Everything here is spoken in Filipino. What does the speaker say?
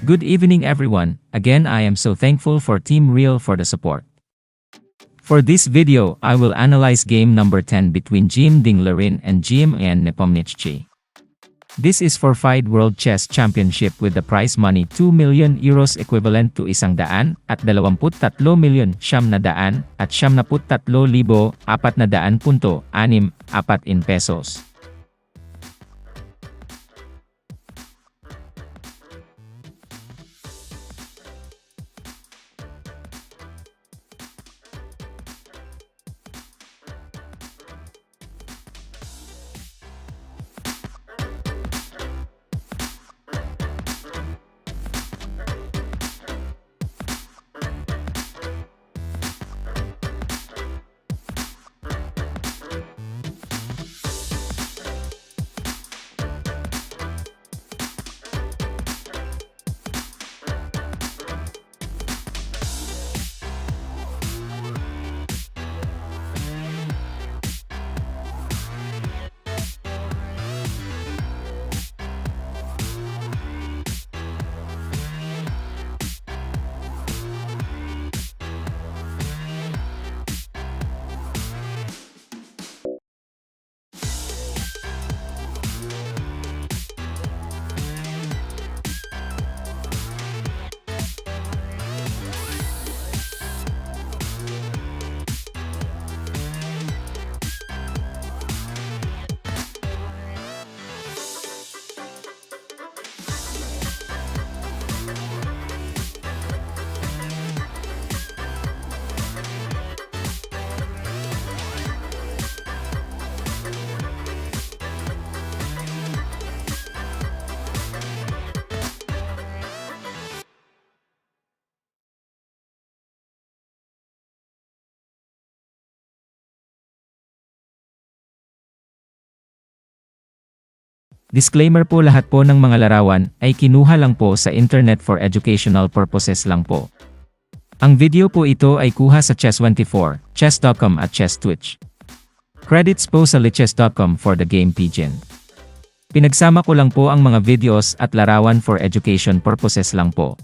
Good evening everyone, again I am so thankful for Team Real for the support. For this video, I will analyze game number 10 between Ding Liren and Nepomniachtchi. This is for FIDE World Chess Championship with the prize money 2 million euros equivalent to 100 at 23,900 at 73,400.64 in pesos. Disclaimer po, lahat po ng mga larawan ay kinuha lang po sa internet for educational purposes lang po. Ang video po ito ay kuha sa Chess24, Chess.com at Chess Twitch. Credits po sa Chess.com for the game pigeon. Pinagsama ko lang po ang mga videos at larawan for education purposes lang po.